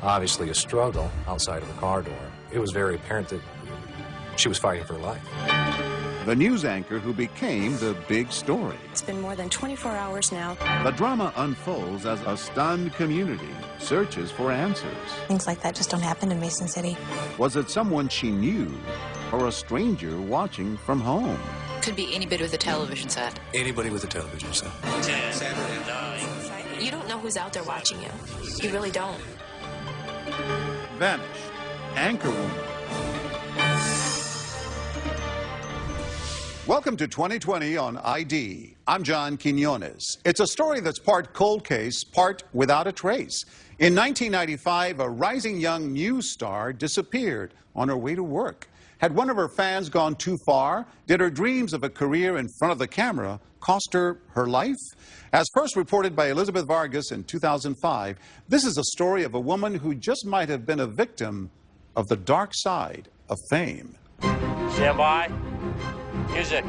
obviously a struggle outside of the car door. It was very apparent that she was fighting for her life. The news anchor who became the big story. It's been more than 24 hours now. The drama unfolds as a stunned community searches for answers. Things like that just don't happen in Mason City. Was it someone she knew or a stranger watching from home? Could be anybody with a television set. Anybody with a television set. 10, 9. You don't know who's out there watching you. You really don't. Vanished. Anchorwoman. Welcome to 2020 on ID. I'm John Quinones. It's a story that's part cold case, part without a trace. In 1995, a rising young news star disappeared on her way to work. Had one of her fans gone too far? Did her dreams of a career in front of the camera cost her her life? As first reported by Elizabeth Vargas in 2005, this is a story of a woman who just might have been a victim of the dark side of fame. Stand by. Music.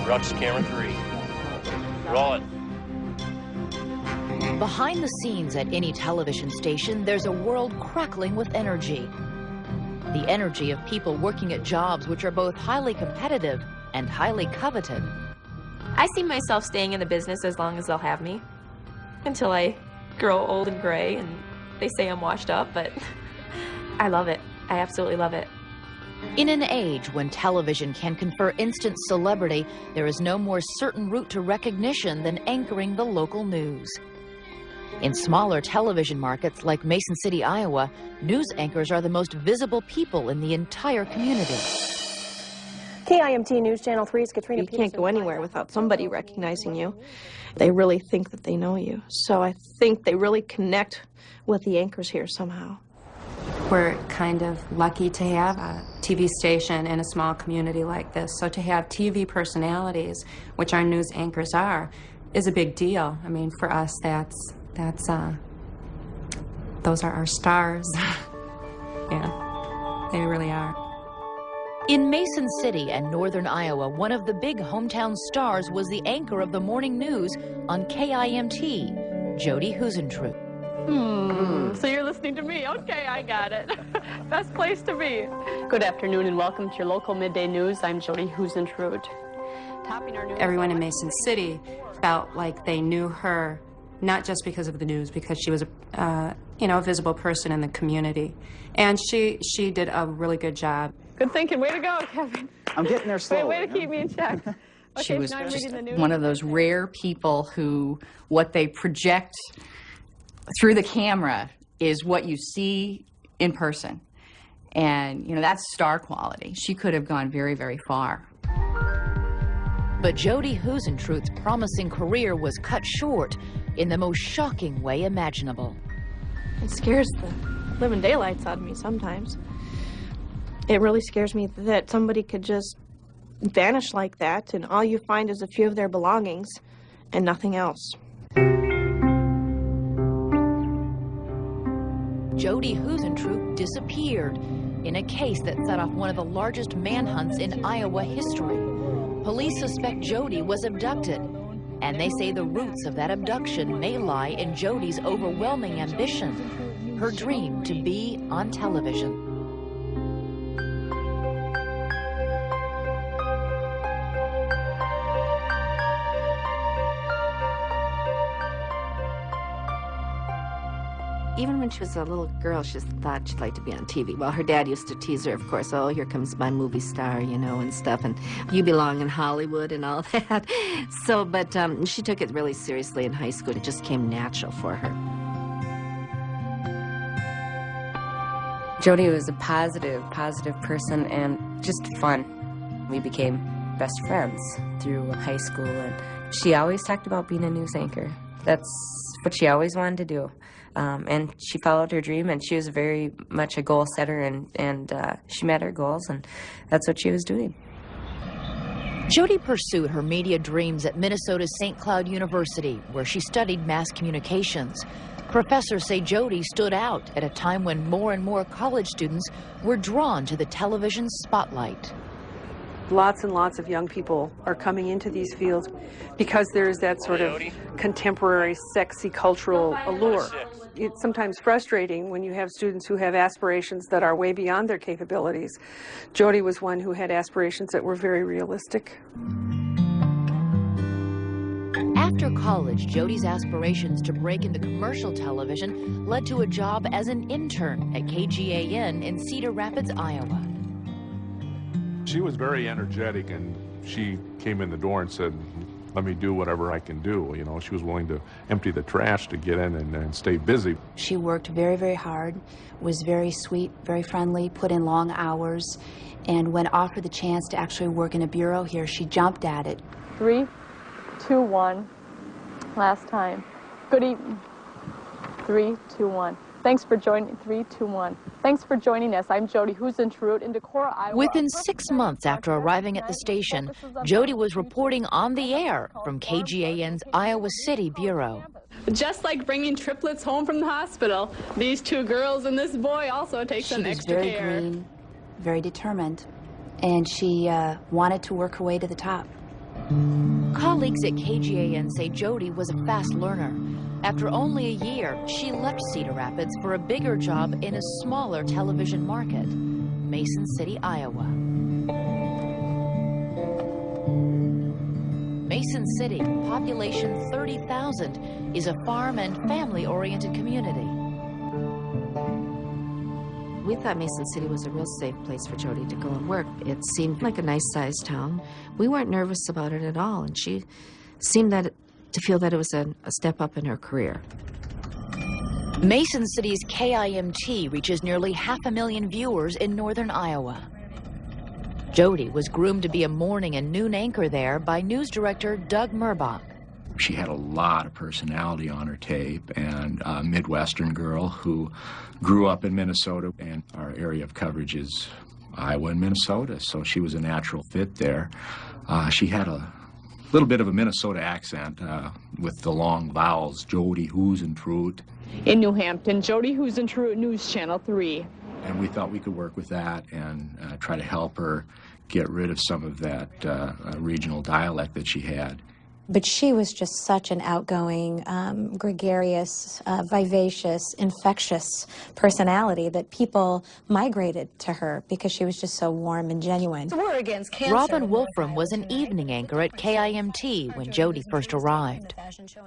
Rux camera 3. Roll it. Behind the scenes at any television station, there's a world crackling with energy. The energy of people working at jobs which are both highly competitive and highly coveted. I see myself staying in the business as long as they'll have me, until I grow old and gray and they say I'm washed up, but I love it. I absolutely love it. In an age when television can confer instant celebrity, there is no more certain route to recognition than anchoring the local news. In smaller television markets like Mason City, Iowa, news anchors are the most visible people in the entire community. KIMT News Channel 3's Katrina Peterson. You can't go anywhere without somebody recognizing you. They really think that they know you. So I think they really connect with the anchors here somehow. We're kind of lucky to have a TV station in a small community like this. So to have TV personalities, which our news anchors are, is a big deal. I mean, for us, those are our stars. Yeah, they really are. In Mason City and northern Iowa, one of the big hometown stars was the anchor of the morning news on KIMT, Jody Huisentruit. So you're listening to me. Okay, I got it. Best place to be. Good afternoon and welcome to your local midday news. I'm Jody Huisentruit. Topping our news. Everyone in Mason City felt like they knew her, not just because of the news, because she was a visible person in the community. And she did a really good job. Good thinking. Way to go, Kevin. I'm getting there slowly. Way to keep me in check. Okay, she was now I'm just reading the news. one of those rare people who what they project through the camera is what you see in person. And, that's star quality. She could have gone very, very far. But Jody Huisentruit's promising career was cut short in the most shocking way imaginable. It scares the living daylights out of me sometimes. It really scares me that somebody could just vanish like that and all you find is a few of their belongings and nothing else. Jody Huisentruit disappeared in a case that set off one of the largest manhunts in Iowa history. Police suspect Jody was abducted, and they say the roots of that abduction may lie in Jody's overwhelming ambition, her dream to be on television. Even when she was a little girl, she thought she'd like to be on TV. Well, her dad used to tease her, of course, oh, here comes my movie star, and stuff, and you belong in Hollywood and all that. So, but she took it really seriously in high school. It just came natural for her. Jody was a positive person and just fun. We became best friends through high school, and she always talked about being a news anchor. That's what she always wanted to do. And she followed her dream, and she was very much a goal setter, and she met her goals, and that's what she was doing. Jody pursued her media dreams at Minnesota's St. Cloud University, where she studied mass communications. Professors say Jody stood out at a time when more and more college students were drawn to the television spotlight. Lots and lots of young people are coming into these fields because there's that sort of contemporary, sexy, cultural allure. It's sometimes frustrating when you have students who have aspirations that are way beyond their capabilities. Jody was one who had aspirations that were very realistic. After college, Jody's aspirations to break into commercial television led to a job as an intern at KGAN in Cedar Rapids, Iowa. She was very energetic, and she came in the door and said, let me do whatever I can do. You know, she was willing to empty the trash to get in and stay busy. She worked very, very hard, was very sweet, very friendly, put in long hours, and when offered the chance to actually work in a bureau here, she jumped at it. 3, 2, 1. Last time. Good evening. 3, 2, 1. Thanks for joining. 3, 2, 1. Thanks for joining us. I'm Jody Husentrud in Decorah, Iowa. Within 6 months after arriving at the station, Jody was reporting on the air from KGAN's Iowa City Bureau. Just like bringing triplets home from the hospital, these 2 girls and this boy also take some extra care. She was very green, very determined, and she wanted to work her way to the top. Colleagues at KGAN say Jody was a fast learner. After only a year, she left Cedar Rapids for a bigger job in a smaller television market, Mason City, Iowa. Mason City, population 30,000, is a farm and family-oriented community. We thought Mason City was a real safe place for Jody to go and work. It seemed like a nice-sized town. We weren't nervous about it at all, and she seemed to feel that it was a step up in her career. Mason City's KIMT reaches nearly 500,000 viewers in northern Iowa. Jody was groomed to be a morning and noon anchor there by news director Doug Murbach. She had a lot of personality on her tape, and a Midwestern girl who grew up in Minnesota, and our area of coverage is Iowa and Minnesota, so she was a natural fit there. She had a little bit of a Minnesota accent with the long vowels, Jody Husentrud. In New Hampton, Jody Husentrud, News Channel 3. And we thought we could work with that and try to help her get rid of some of that regional dialect that she had. But she was just such an outgoing, gregarious, vivacious, infectious personality that people migrated to her because she was just so warm and genuine. We're against cancer. Robin Wolfram was an evening anchor at KIMT when Jody first arrived.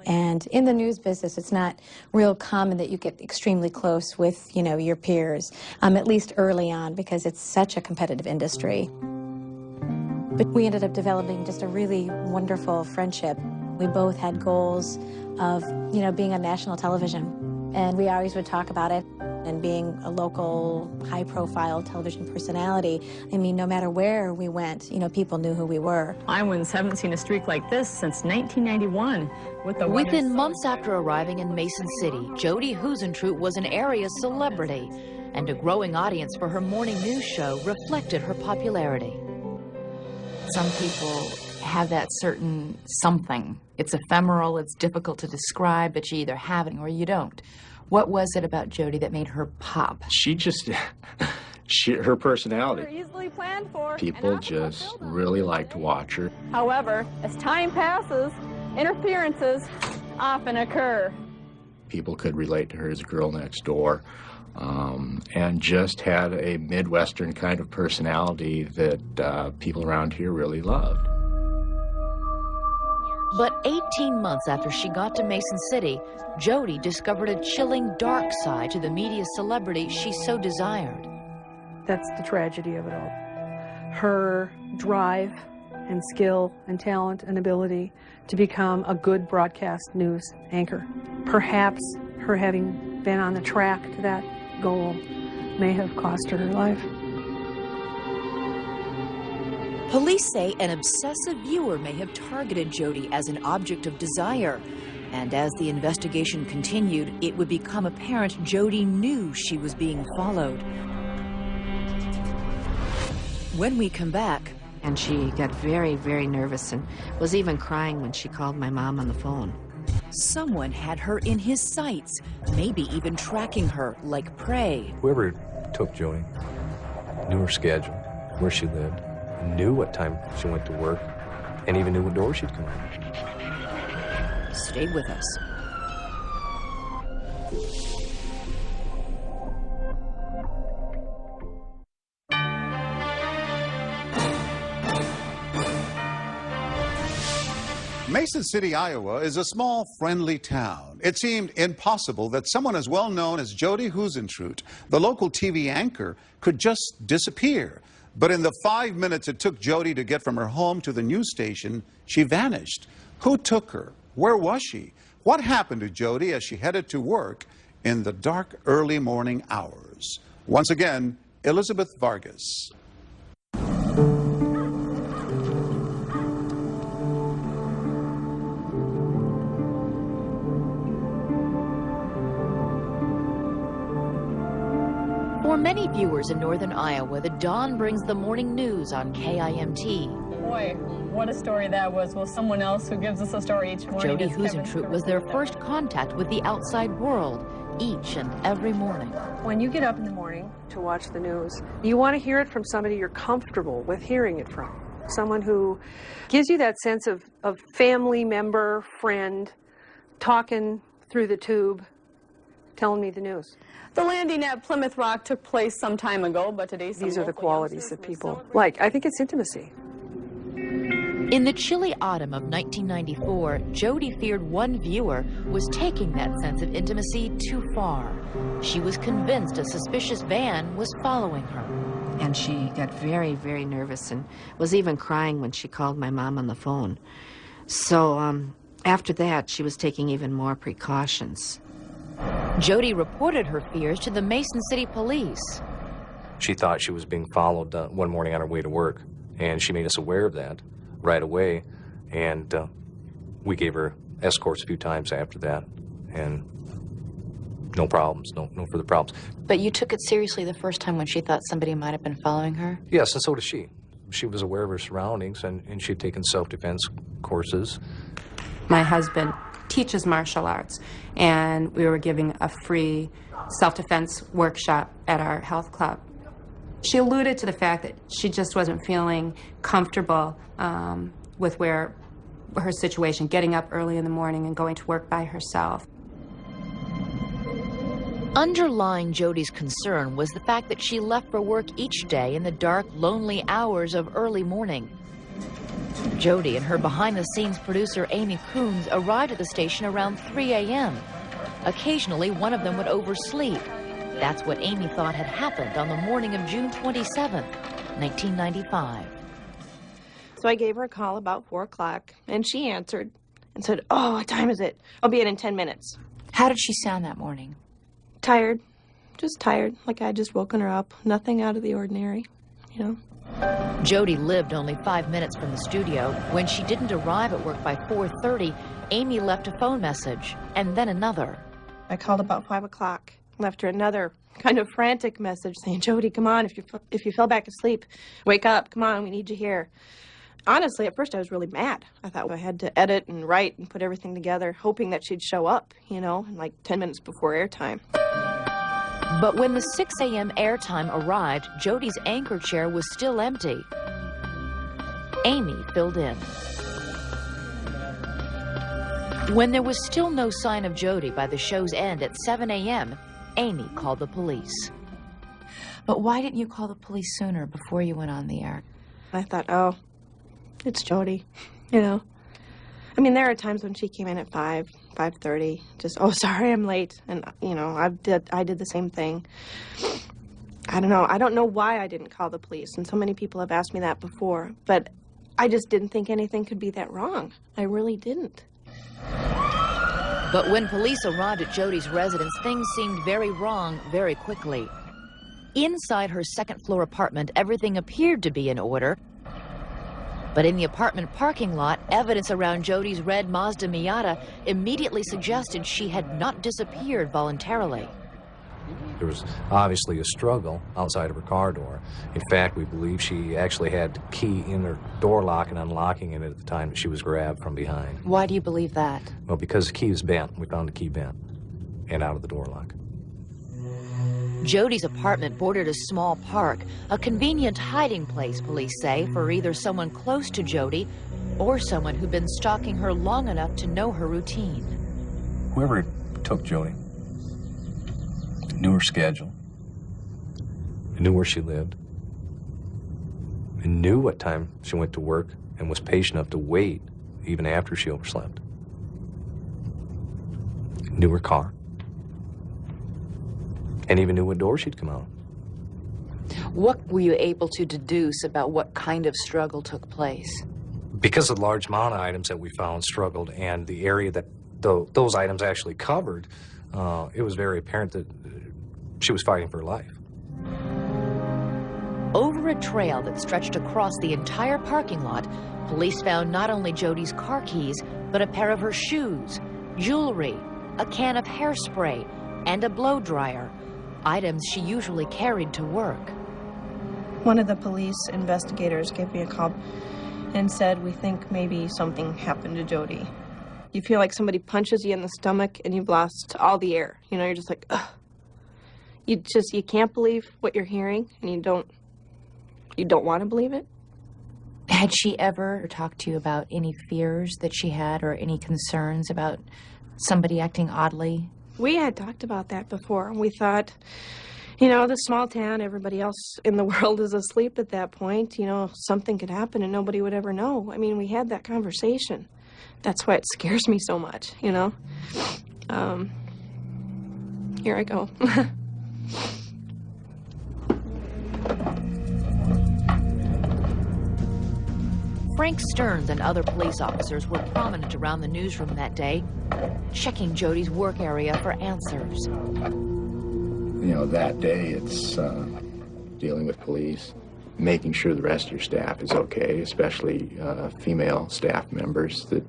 And in the news business, it's not real common that you get extremely close with, your peers, at least early on, because it's such a competitive industry. But we ended up developing just a really wonderful friendship. We both had goals of, being on national television. And we always would talk about it. And being a local, high-profile television personality, no matter where we went, people knew who we were. Iowans haven't seen a streak like this since 1991. Within months after arriving in Mason City, Jody Husentrud was an area celebrity. And a growing audience for her morning news show reflected her popularity. Some people have that certain something. It's ephemeral, it's difficult to describe, but you either have it or you don't. What was it about Jody that made her pop? Her personality. Easily planned for. People just really liked to watch her. However, as time passes, interferences often occur. People could relate to her as a girl next door. And just had a Midwestern kind of personality that people around here really loved. But 18 months after she got to Mason City, Jody discovered a chilling dark side to the media celebrity she so desired. That's the tragedy of it all. Her drive and skill and talent and ability to become a good broadcast news anchor. Perhaps her having been on the track to that goal may have cost her life. Police say an obsessive viewer may have targeted Jody as an object of desire. And as the investigation continued, it would become apparent Jody knew she was being followed. When we come back... And she got very, very nervous and was even crying when she called my mom on the phone. Someone had her in his sights, maybe even tracking her like prey. Whoever took Jody knew her schedule, where she lived, knew what time she went to work and even knew what door she'd come in. Stay with us. Mason City, Iowa is a small, friendly town. It seemed impossible that someone as well known as Jody Huizentrout, the local TV anchor, could just disappear. But in the 5 minutes it took Jody to get from her home to the news station, she vanished. Who took her? Where was she? What happened to Jody as she headed to work in the dark, early morning hours? Once again, Elizabeth Vargas. For many viewers in northern Iowa, the dawn brings the morning news on KIMT. Boy, what a story that was. Well, someone else who gives us a story each morning. Jody Huizentrout was their first contact with the outside world each and every morning. When you get up in the morning to watch the news, you want to hear it from somebody you're comfortable with hearing it from. Someone who gives you that sense of family member, friend, talking through the tube, telling me the news. The landing at Plymouth Rock took place some time ago, but today these are the qualities that people like. I think it's intimacy. In the chilly autumn of 1994, Jody feared one viewer was taking that sense of intimacy too far. She was convinced a suspicious van was following her. And she got very, very nervous and was even crying when she called my mom on the phone. So after that, she was taking even more precautions. Jody reported her fears to the Mason City Police. She thought she was being followed one morning on her way to work, and she made us aware of that right away, and we gave her escorts a few times after that, and no problems, no further problems. But you took it seriously the first time when she thought somebody might have been following her? Yes, and so did she. She was aware of her surroundings, and she'd taken self-defense courses. My husband teaches martial arts, and we were giving a free self-defense workshop at our health club. She alluded to the fact that she just wasn't feeling comfortable with her situation, getting up early in the morning and going to work by herself. Underlying Jody's concern was the fact that she left for work each day in the dark, lonely hours of early morning. Jody and her behind-the-scenes producer, Amy Coons, arrived at the station around 3 a.m. Occasionally, one of them would oversleep. That's what Amy thought had happened on the morning of June 27th, 1995. So I gave her a call about 4 o'clock, and she answered and said, "Oh, what time is it? I'll be in 10 minutes." How did she sound that morning? Tired. Just tired, like I had just woken her up. Nothing out of the ordinary, you know. Jody lived only 5 minutes from the studio. When she didn't arrive at work by 4:30, Amy left a phone message, and then another. I called about 5 o'clock, left her another kind of frantic message saying, "Jody, come on, if you fell back asleep, wake up, come on, we need you here." Honestly, at first I was really mad. I thought I had to edit and write and put everything together, hoping that she'd show up, you know, like 10 minutes before airtime. But when the 6 a.m. airtime arrived, Jody's anchor chair was still empty. Amy filled in. When there was still no sign of Jody by the show's end at 7 a.m., Amy called the police. But why didn't you call the police sooner, before you went on the air? I thought, oh, it's Jody, you know. I mean, there are times when she came in at 5:30, just, "Oh, sorry, I'm late." And, you know, I did the same thing. I don't know why I didn't call the police, and so many people have asked me that before, but I just didn't think anything could be that wrong. I really didn't. But when police arrived at Jody's residence, things seemed very wrong very quickly. Inside her second-floor apartment, everything appeared to be in order. But in the apartment parking lot, evidence around Jody's red Mazda Miata immediately suggested she had not disappeared voluntarily. There was obviously a struggle outside of her car door. In fact, we believe she actually had the key in her door lock and unlocking it at the time that she was grabbed from behind. Why do you believe that? Well, because the key was bent. We found the key bent and out of the door lock. Jody's apartment bordered a small park, a convenient hiding place, police say, for either someone close to Jody or someone who'd been stalking her long enough to know her routine. Whoever took Jody knew her schedule, knew where she lived, and knew what time she went to work, and was patient enough to wait even after she overslept. Knew her car, and even knew what door she'd come out. What were you able to deduce about what kind of struggle took place? Because of the large amount of items that we found struggled, and the area that those items actually covered, it was very apparent that she was fighting for her life. Over a trail that stretched across the entire parking lot, police found not only Jody's car keys, but a pair of her shoes, jewelry, a can of hairspray, and a blow dryer, items she usually carried to work. One of the police investigators gave me a call and said, "We think maybe something happened to Jody." You feel like somebody punches you in the stomach and you've lost all the air. You know, you're just like, ugh. You can't believe what you're hearing, and you don't want to believe it. Had she ever talked to you about any fears that she had or any concerns about somebody acting oddly? We had talked about that before. We thought, you know, the small town, everybody else in the world is asleep at that point. You know, something could happen and nobody would ever know. I mean, we had that conversation. That's why it scares me so much, you know. Here I go. Frank Stearns and other police officers were prominent around the newsroom that day, checking Jody's work area for answers. You know, that day it's dealing with police, making sure the rest of your staff is okay, especially female staff members that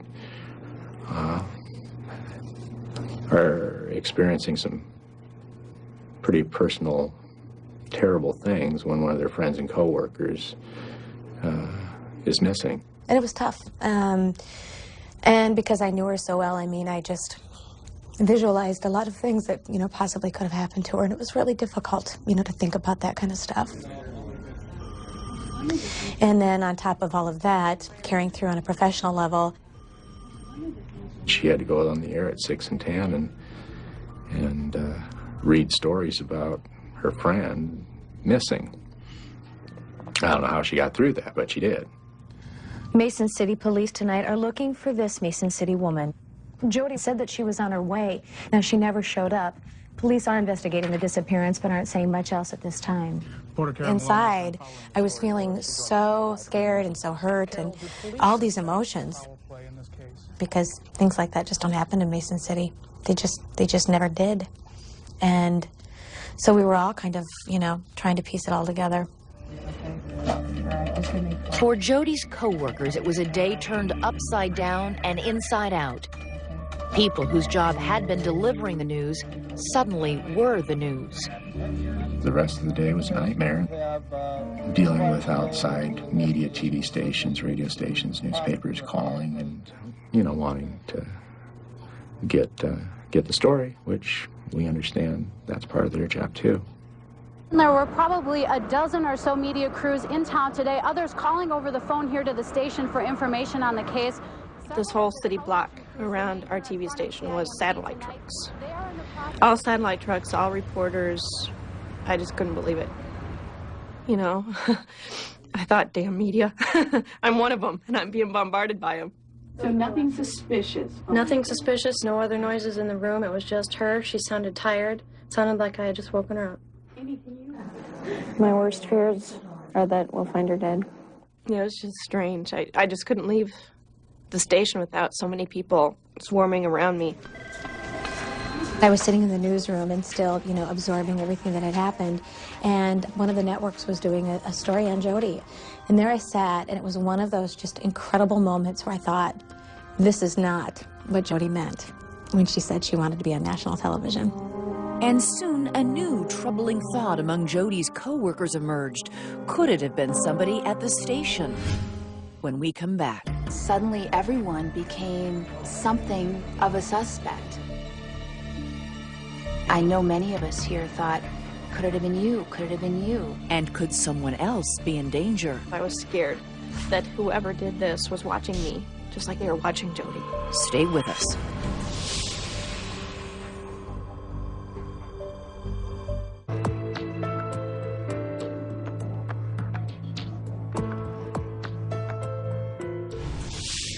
are experiencing some pretty personal, terrible things when one of their friends and coworkers is missing. And it was tough. And because I knew her so well, I mean, I just visualized a lot of things that, you know, possibly could have happened to her. And it was really difficult, you know, to think about that kind of stuff. And then on top of all of that, carrying through on a professional level. She had to go on the air at 6 and 10 and read stories about her friend missing. I don't know how she got through that, but she did. Mason City Police tonight are looking for this Mason City woman. Jody said that she was on her way. Now, she never showed up. Police are investigating the disappearance, but aren't saying much else at this time. Inside, I was feeling so scared and so hurt and all these emotions, because things like that just don't happen in Mason City. They just never did. And so we were all kind of, you know, trying to piece it all together. For Jody's co-workers, it was a day turned upside down and inside out. People whose job had been delivering the news suddenly were the news. The rest of the day was a nightmare, dealing with outside media, TV stations, radio stations, newspapers calling and, you know, wanting to get the story, which we understand that's part of their job too. There were probably a dozen or so media crews in town today, others calling over the phone here to the station for information on the case. This whole city block around our TV station was satellite trucks. All satellite trucks, all reporters. I just couldn't believe it. You know, I thought, damn media. I'm one of them, and I'm being bombarded by them. So nothing suspicious? Nothing suspicious, no other noises in the room. It was just her. She sounded tired. It sounded like I had just woken her up. My worst fears are that we'll find her dead. Yeah, it's just strange. I just couldn't leave the station without so many people swarming around me. I was sitting in the newsroom and still, you know, absorbing everything that had happened. And one of the networks was doing a story on Jody. And there I sat, and it was one of those just incredible moments where I thought, this is not what Jody meant when she said she wanted to be on national television. And soon a new troubling thought among Jody's co-workers emerged. Could it have been somebody at the station? When we come back. Suddenly everyone became something of a suspect. I know many of us here thought, Could it have been you? Could it have been you? And could someone else be in danger? I was scared that whoever did this was watching me, just like they were watching Jody. Stay with us.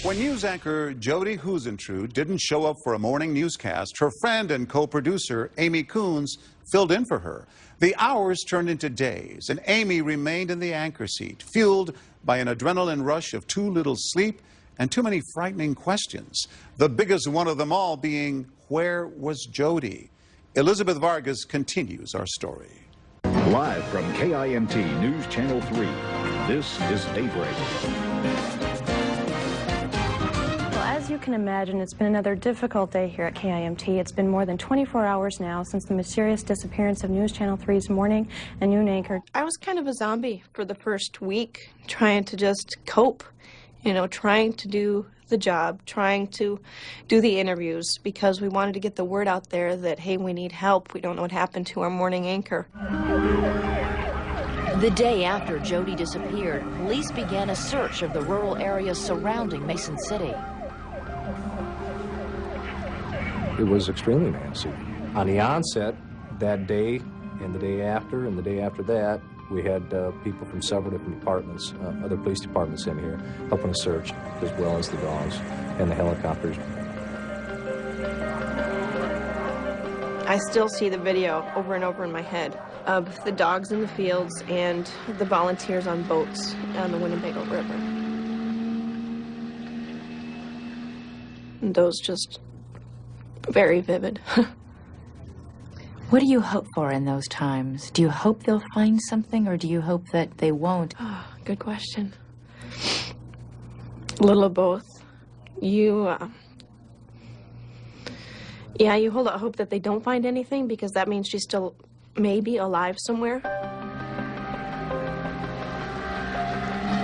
When news anchor Jody Huisentrude didn't show up for a morning newscast, her friend and co-producer Amy Coons filled in for her. The hours turned into days, and Amy remained in the anchor seat, fueled by an adrenaline rush of too little sleep and too many frightening questions. The biggest one of them all being, where was Jody? Elizabeth Vargas continues our story. Live from KIMT News Channel 3, this is Daybreak. As you can imagine, it's been another difficult day here at KIMT. It's been more than 24 hours now since the mysterious disappearance of News Channel 3's morning and noon anchor. I was kind of a zombie for the first week, trying to just cope, you know, trying to do the job, trying to do the interviews, because we wanted to get the word out there that, hey, we need help. We don't know what happened to our morning anchor. The day after Jody disappeared, police began a search of the rural areas surrounding Mason City. It was extremely nasty. On the onset, that day and the day after and the day after that, we had people from several different departments, other police departments in here, helping us search, as well as the dogs and the helicopters. I still see the video over and over in my head of the dogs in the fields and the volunteers on boats on the Winnebago River. And those just very vivid. What do you hope for in those times? Do you hope they'll find something, or do you hope that they won't? Oh, good question. A little of both. You hold out hope that they don't find anything, because that means she's still maybe alive somewhere.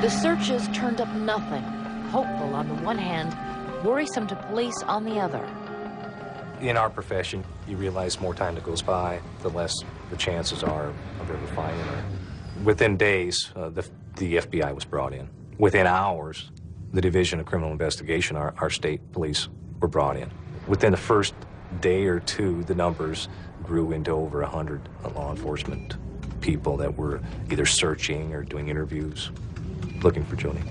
The searches turned up nothing. Hopeful on the one hand, worrisome to police on the other. In our profession, you realize more time that goes by, the less the chances are of ever finding her. Within days, the FBI was brought in. Within hours, the Division of Criminal Investigation, our state police, were brought in. Within the first day or two, the numbers grew into over 100 law enforcement people that were either searching or doing interviews, looking for Jody.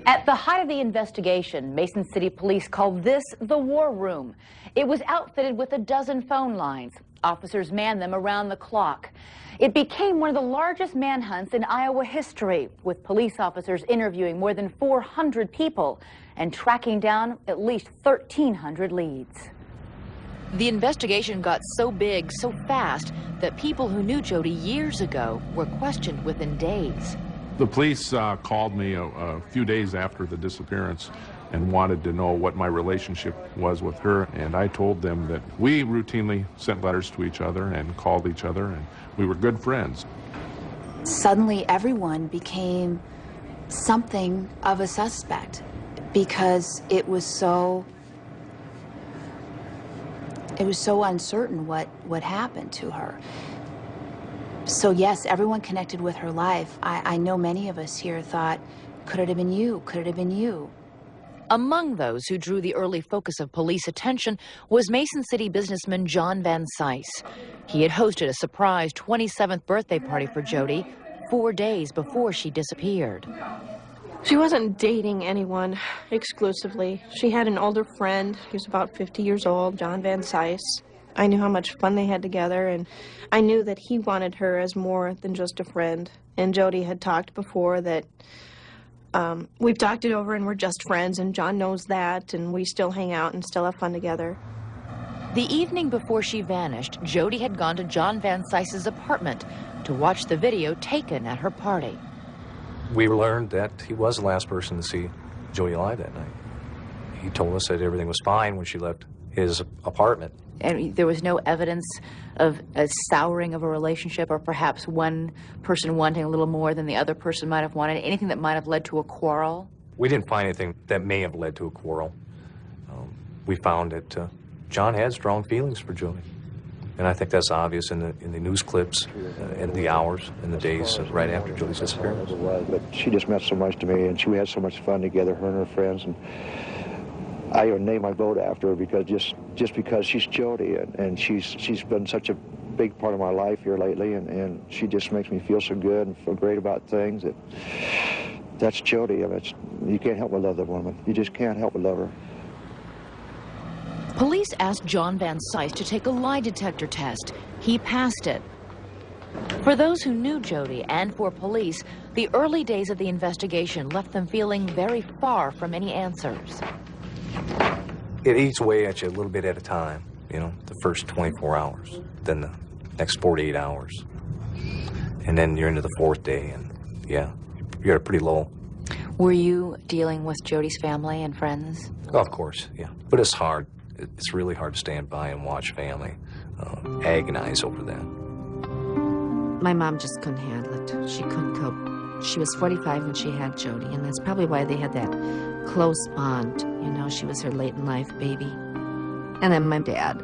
At the height of the investigation, Mason City Police called this the War Room. It was outfitted with a dozen phone lines. Officers manned them around the clock. It became one of the largest manhunts in Iowa history, with police officers interviewing more than 400 people and tracking down at least 1,300 leads. The investigation got so big, so fast, that people who knew Jody years ago were questioned within days. The police called me a few days after the disappearance and wanted to know what my relationship was with her, and I told them that we routinely sent letters to each other and called each other, and we were good friends. Suddenly, everyone became something of a suspect, because it was so uncertain what happened to her. So yes, everyone connected with her life. I know many of us here thought, could it have been you? Could it have been you? Among those who drew the early focus of police attention was Mason City businessman John Van Sice. He had hosted a surprise 27th birthday party for Jody 4 days before she disappeared. She wasn't dating anyone exclusively. She had an older friend. He was about 50 years old, John Van Sice. I knew how much fun they had together, and I knew that he wanted her as more than just a friend. And Jody had talked before that we've talked it over and we're just friends, and John knows that, and we still hang out and still have fun together. The evening before she vanished, Jody had gone to John Van Sice's apartment to watch the video taken at her party. We learned that he was the last person to see Jody alive that night. He told us that everything was fine when she left his apartment. And there was no evidence of a souring of a relationship, or perhaps one person wanting a little more than the other person might have wanted, anything that might have led to a quarrel? We didn't find anything that may have led to a quarrel. We found that John had strong feelings for Jody. And I think that's obvious in the news clips and the hours and the days right after Jody's disappearance. But she just meant so much to me, and we had so much fun together, her and her friends. And I even named my boat after her because just because she's Jody, and she's been such a big part of my life here lately, and she just makes me feel so good and feel great about things. That's Jody. I mean, you can't help but love that woman. You just can't help but love her. Police asked John Van Sice to take a lie detector test. He passed it. For those who knew Jody and for police, the early days of the investigation left them feeling very far from any answers. It eats away at you a little bit at a time, you know, the first 24 hours, then the next 48 hours. And then you're into the fourth day, and yeah, you're at a pretty low. Were you dealing with Jody's family and friends? Oh, of course, yeah. But it's hard. It's really hard to stand by and watch family agonize over that. My mom just couldn't handle it. She couldn't cope. She was 45 when she had Jody, and that's probably why they had that close bond. You know, she was her late-in-life baby. And then my dad,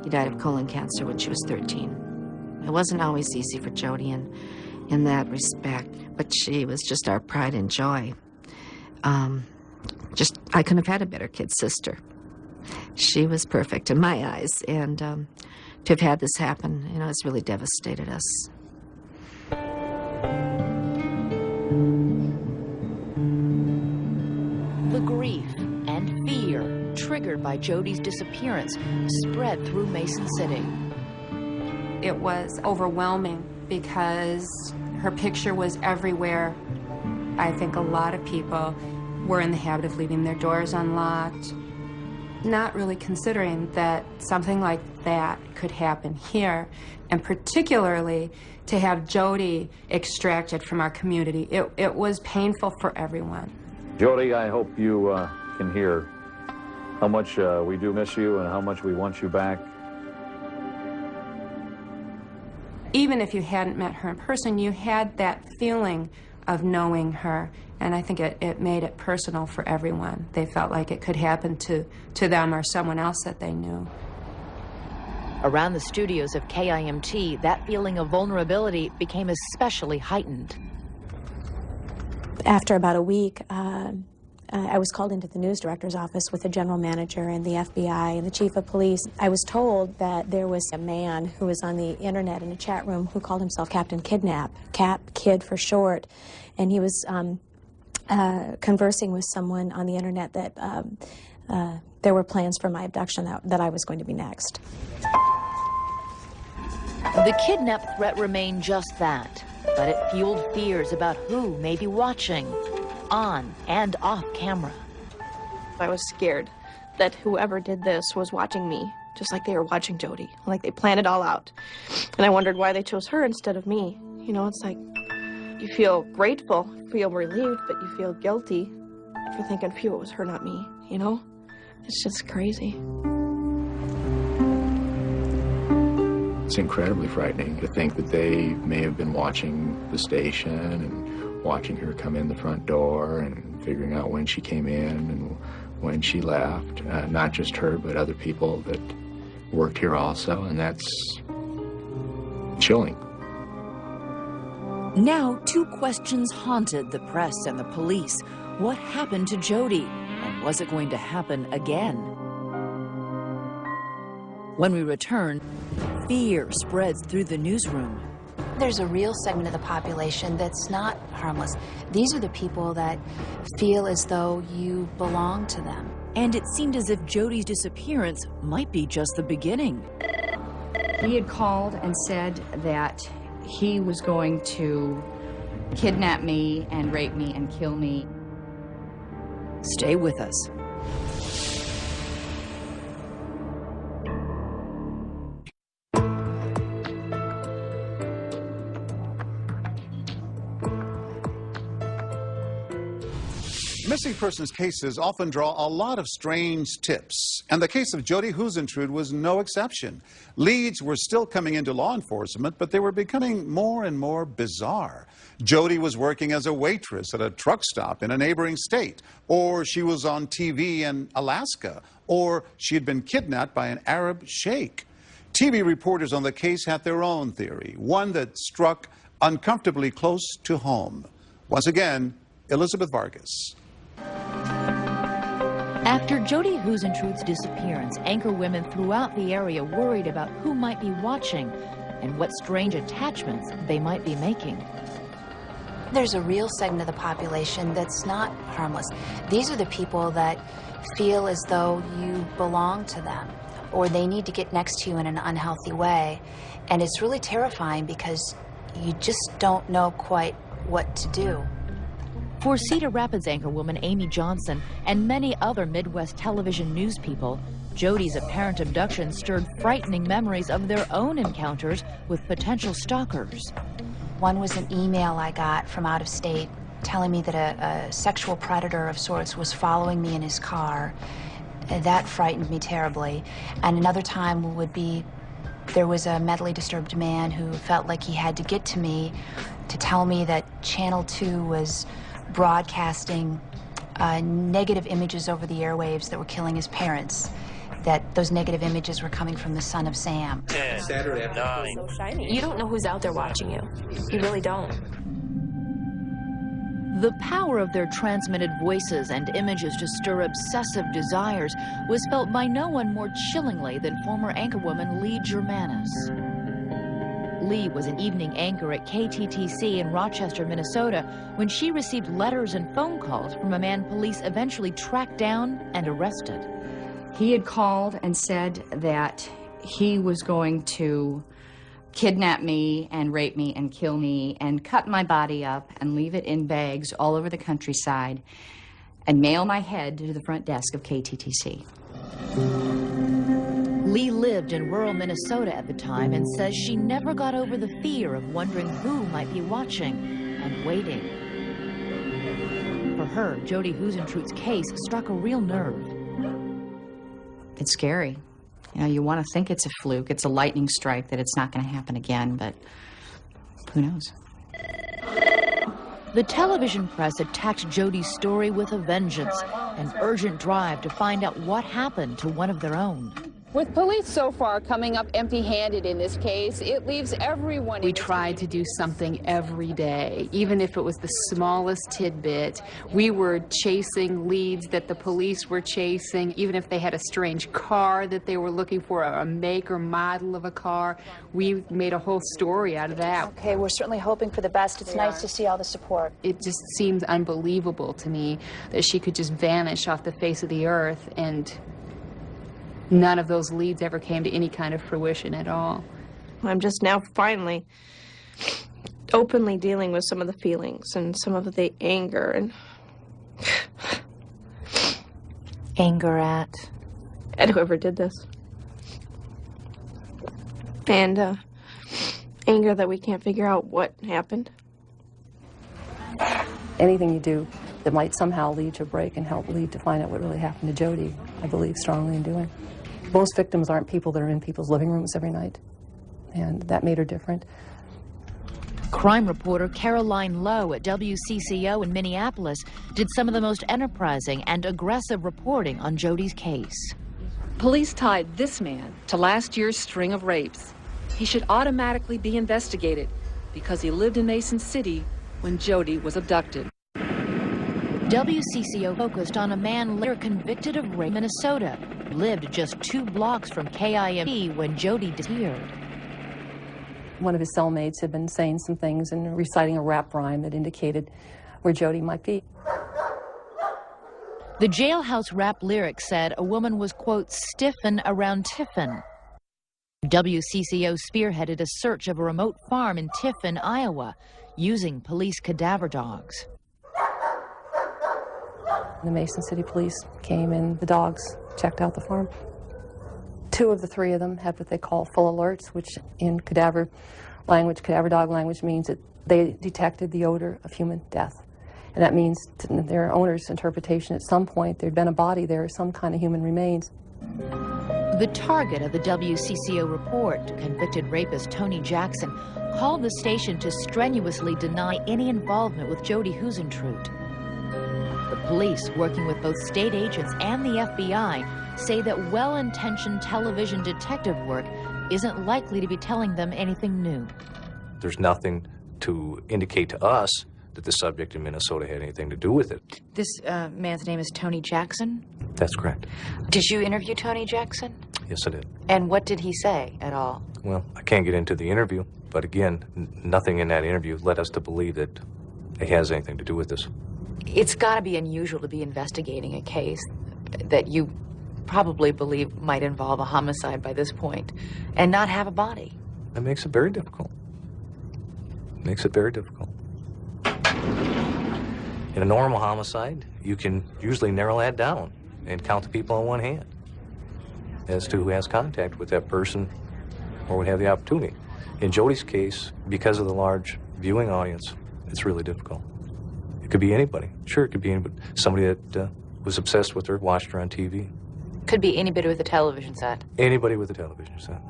he died of colon cancer when she was 13. It wasn't always easy for Jody in that respect, but she was just our pride and joy. I couldn't have had a better kid sister. She was perfect in my eyes, and to have had this happen, you know, it's really devastated us. The grief and fear triggered by Jody's disappearance spread through Mason City. It was overwhelming because her picture was everywhere. I think a lot of people were in the habit of leaving their doors unlocked, not really considering that something like that could happen here, and particularly to have Jody extracted from our community. It was painful for everyone. Jody, I hope you can hear how much we do miss you and how much we want you back. Even if you hadn't met her in person, you had that feeling of knowing her, and I think it made it personal for everyone. They felt like it could happen to them or someone else that they knew. Around the studios of KIMT, that feeling of vulnerability became especially heightened. After about a week, I was called into the news director's office with the general manager and the FBI and the chief of police. I was told that there was a man who was on the internet in a chat room who called himself Captain Kidnap, Kid for short, and he was conversing with someone on the internet that there were plans for my abduction, that I was going to be next. The kidnap threat remained just that, but it fueled fears about who may be watching, on and off camera. I was scared that whoever did this was watching me, just like they were watching Jody, like they planned it all out. And I wondered why they chose her instead of me. You know, it's like you feel grateful, feel relieved, but you feel guilty for thinking, phew, it was her, not me, you know? It's just crazy. It's incredibly frightening to think that they may have been watching the station and watching her come in the front door and figuring out when she came in and when she left. Not just her, but other people that worked here also, and that's chilling. Now, two questions haunted the press and the police. What happened to Jody? And was it going to happen again? When we return, fear spreads through the newsroom. There's a real segment of the population that's not harmless. These are the people that feel as though you belong to them. And it seemed as if Jody's disappearance might be just the beginning. He had called and said that he was going to kidnap me and rape me and kill me. Stay with us. Missing persons cases often draw a lot of strange tips, and the case of Jody Husentrude was no exception. Leads were still coming into law enforcement, but they were becoming more and more bizarre. Jody was working as a waitress at a truck stop in a neighboring state, or she was on TV in Alaska, or she had been kidnapped by an Arab sheikh. TV reporters on the case had their own theory, one that struck uncomfortably close to home. Once again, Elizabeth Vargas. After Jody Huisentruit's disappearance, anchor women throughout the area worried about who might be watching and what strange attachments they might be making. There's a real segment of the population that's not harmless. These are the people that feel as though you belong to them, or they need to get next to you in an unhealthy way. And it's really terrifying because you just don't know quite what to do. For Cedar Rapids anchorwoman Amy Johnson and many other Midwest television news people, Jody's apparent abduction stirred frightening memories of their own encounters with potential stalkers. One was an email I got from out of state telling me that a sexual predator of sorts was following me in his car. That frightened me terribly. And another time would be there was a mentally disturbed man who felt like he had to get to me to tell me that Channel 2 was broadcasting negative images over the airwaves that were killing his parents, that those negative images were coming from the son of Sam. 10, Saturday 9. So shiny. You don't know who's out there watching you. You really don't. The power of their transmitted voices and images to stir obsessive desires was felt by no one more chillingly than former anchorwoman Lee Germanis. Lee was an evening anchor at KTTC in Rochester, Minnesota, when she received letters and phone calls from a man police eventually tracked down and arrested. He had called and said that he was going to kidnap me and rape me and kill me and cut my body up and leave it in bags all over the countryside and mail my head to the front desk of KTTC. Lee lived in rural Minnesota at the time and says she never got over the fear of wondering who might be watching and waiting. For her, Jody Huisentruit's case struck a real nerve. It's scary. You know, you want to think it's a fluke, it's a lightning strike, that it's not going to happen again, but who knows? The television press attacked Jody's story with a vengeance, an urgent drive to find out what happened to one of their own. With police so far coming up empty-handed in this case, it leaves everyone... We tried to do something every day, even if it was the smallest tidbit. We were chasing leads that the police were chasing, even if they had a strange car that they were looking for, a make or model of a car. We made a whole story out of that. Okay, we're certainly hoping for the best. It's nice to see all the support. It just seems unbelievable to me that she could just vanish off the face of the earth, and none of those leads ever came to any kind of fruition at all. I'm just now finally openly dealing with some of the feelings and some of the anger and... Anger at whoever did this. And anger that we can't figure out what happened. Anything you do that might somehow lead to a break and help lead to find out what really happened to Jody, I believe strongly in doing. Most victims aren't people that are in people's living rooms every night, and that made her different. Crime reporter Caroline Lowe at WCCO in Minneapolis did some of the most enterprising and aggressive reporting on Jody's case. Police tied this man to last year's string of rapes. He should automatically be investigated because he lived in Mason City when Jody was abducted. WCCO focused on a man later convicted of rape in Minnesota, lived just 2 blocks from KIMT when Jody disappeared. One of his cellmates had been saying some things and reciting a rap rhyme that indicated where Jody might be. The jailhouse rap lyric said a woman was, quote, stiffin' around Tiffin. WCCO spearheaded a search of a remote farm in Tiffin, Iowa, using police cadaver dogs. The Mason City Police came and the dogs checked out the farm. 2 of the 3 of them had what they call full alerts, which in cadaver dog language means that they detected the odor of human death. And that means, to their owner's interpretation, at some point there'd been a body there, some kind of human remains. The target of the WCCO report, convicted rapist Tony Jackson, called the station to strenuously deny any involvement with Jody Huisentruit. The police, working with both state agents and the FBI, say that well-intentioned television detective work isn't likely to be telling them anything new. There's nothing to indicate to us that the subject in Minnesota had anything to do with it. This man's name is Tony Jackson? That's correct. Did you interview Tony Jackson? Yes, I did. And what did he say at all? Well, I can't get into the interview, but again, nothing in that interview led us to believe that it has anything to do with this. It's got to be unusual to be investigating a case that you probably believe might involve a homicide by this point and not have a body. That makes it very difficult. Makes it very difficult. In a normal homicide, you can usually narrow that down and count the people on one hand as to who has contact with that person or would have the opportunity. In Jody's case, because of the large viewing audience, it's really difficult. It could be anybody. Sure, it could be anybody. Somebody that was obsessed with her, watched her on TV. Could be anybody with a television set. Anybody with a television set.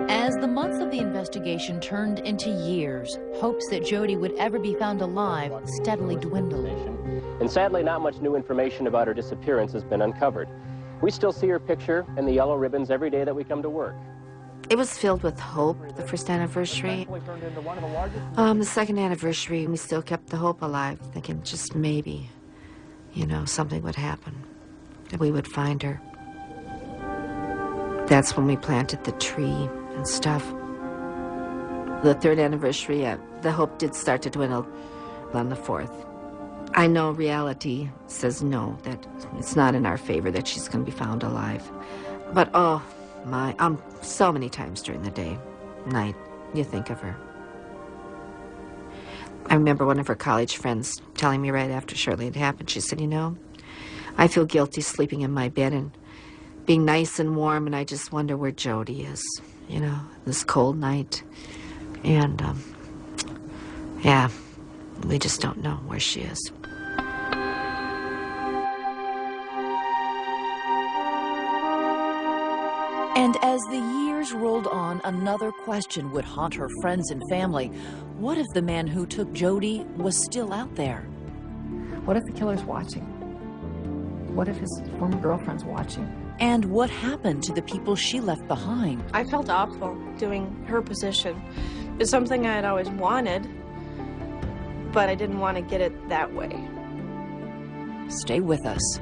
As the months of the investigation turned into years, hopes that Jody would ever be found alive steadily dwindled. And sadly, not much new information about her disappearance has been uncovered. We still see her picture and the yellow ribbons every day that we come to work. It was filled with hope, the first anniversary. The second anniversary, we still kept the hope alive, thinking just maybe, you know, something would happen, that we would find her. That's when we planted the tree and stuff. The third anniversary, the hope did start to dwindle on the fourth. I know reality says no, that it's not in our favor that she's going to be found alive. But oh my, so many times during the day, night, you think of her. I remember one of her college friends telling me right after shortly it happened, she said, you know, I feel guilty sleeping in my bed and being nice and warm, and I just wonder where Jody is, you know, this cold night. And, yeah, we just don't know where she is. And as the years rolled on, another question would haunt her friends and family. What if the man who took Jody was still out there? What if the killer's watching? What if his former girlfriend's watching? And what happened to the people she left behind? I felt awful doing her position. It's something I had always wanted, but I didn't want to get it that way. Stay with us.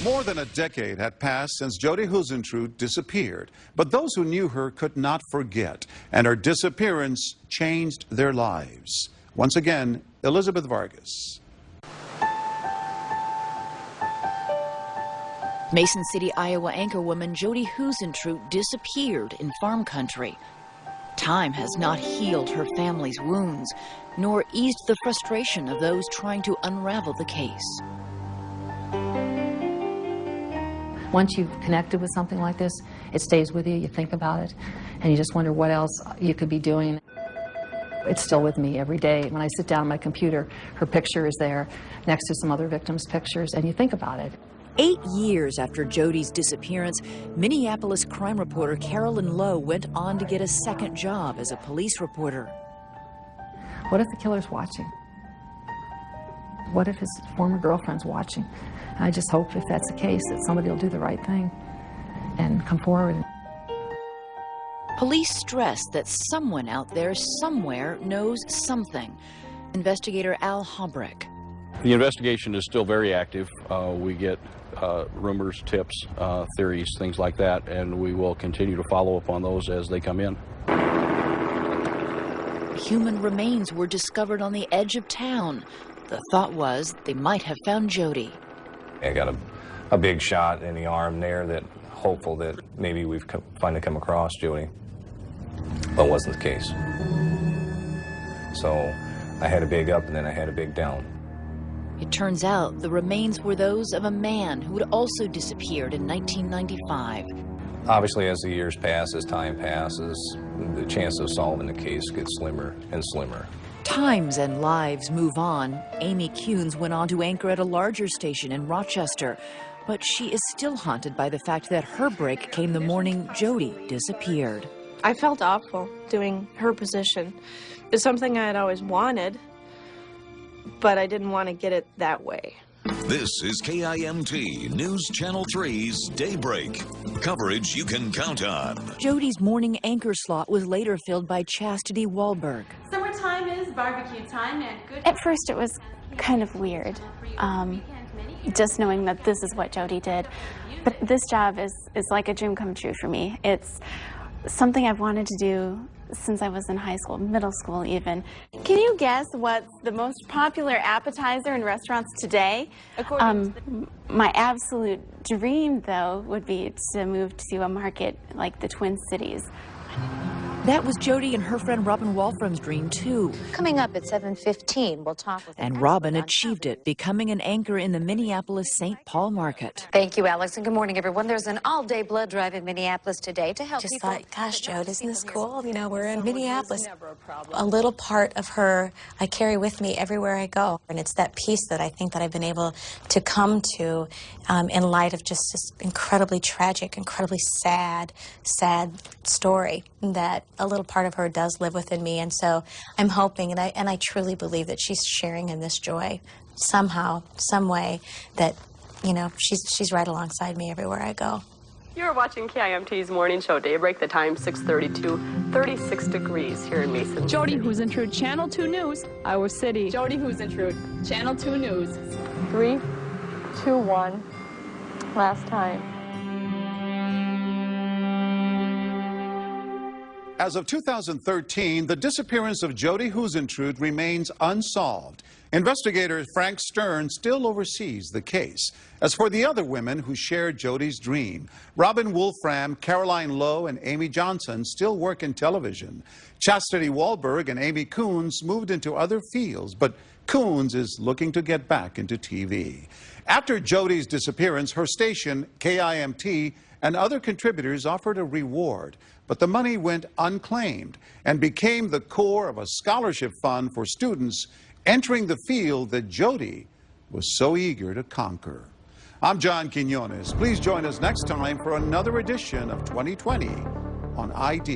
More than a decade had passed since Jody Huisentruit disappeared, but those who knew her could not forget, and her disappearance changed their lives. Once again, Elizabeth Vargas. Mason City, Iowa anchorwoman Jody Huisentruit disappeared in farm country. Time has not healed her family's wounds, nor eased the frustration of those trying to unravel the case. Once you've connected with something like this, it stays with you, you think about it, and you just wonder what else you could be doing. It's still with me every day. When I sit down at my computer, her picture is there next to some other victims' pictures, and you think about it. 8 years after Jody's disappearance, Minneapolis crime reporter Carolyn Lowe went on to get a second job as a police reporter. What if the killer's watching? What if his former girlfriend's watching? I just hope, if that's the case, that somebody will do the right thing and come forward. Police stress that someone out there somewhere knows something. Investigator Al Hobrecht. The investigation is still very active. We get rumors, tips, theories, things like that, and we will continue to follow up on those as they come in. Human remains were discovered on the edge of town. The thought was they might have found Jody. I got a big shot in the arm there, that hopeful that maybe we've finally come across Jody, but it wasn't the case. So I had a big up and then I had a big down. It turns out the remains were those of a man who had also disappeared in 1995. Obviously, as the years pass, as time passes, the chance of solving the case gets slimmer and slimmer. Times and lives move on. Amy Kuhns went on to anchor at a larger station in Rochester. But she is still haunted by the fact that her break came the morning Jody disappeared. I felt awful doing her position. It's something I had always wanted, but I didn't want to get it that way. This is KIMT News Channel 3's Daybreak. Coverage you can count on. Jody's morning anchor slot was later filled by Chastity Wahlberg. Summertime is barbecue time and good... At first it was kind of weird, just knowing that this is what Jody did. But this job is like a dream come true for me. It's something I've wanted to do since I was in high school, middle school even. Can you guess what's the most popular appetizer in restaurants today? My absolute dream, though, would be to move to a market like the Twin Cities. That was Jody and her friend Robin Wolfram's dream, too. Coming up at 7:15, we'll talk with... And Robin achieved it, becoming an anchor in the Minneapolis-St. Paul market. Thank you, Alex, and good morning, everyone. There's an all-day blood drive in Minneapolis today to help people... Just thought, gosh, Jode, isn't this cool? You know, we're in Minneapolis. A little part of her I carry with me everywhere I go. And it's that piece that I think that I've been able to come to in light of just this incredibly tragic, incredibly sad story that a little part of her does live within me. And so I'm hoping, and I truly believe that she's sharing in this joy somehow, some way, that, you know, she's right alongside me everywhere I go. You're watching KIMT's morning show Daybreak. The time 6:32, 36 degrees here in Mason. Jody Husentrude, Channel 2 News, Iowa City. Jody Husentrude, Channel 2 News. 3, 2, 1. Last time. As of 2013, the disappearance of Jody Husentrude remains unsolved. Investigator Frank Stern still oversees the case. As for the other women who shared Jody's dream, Robin Wolfram, Caroline Lowe, and Amy Johnson still work in television. Chastity Wahlberg and Amy Coons moved into other fields, but Coons is looking to get back into TV. After Jody's disappearance, her station, KIMT, and other contributors offered a reward, but the money went unclaimed and became the core of a scholarship fund for students entering the field that Jody was so eager to conquer. I'm John Quinones. Please join us next time for another edition of 2020 on ID.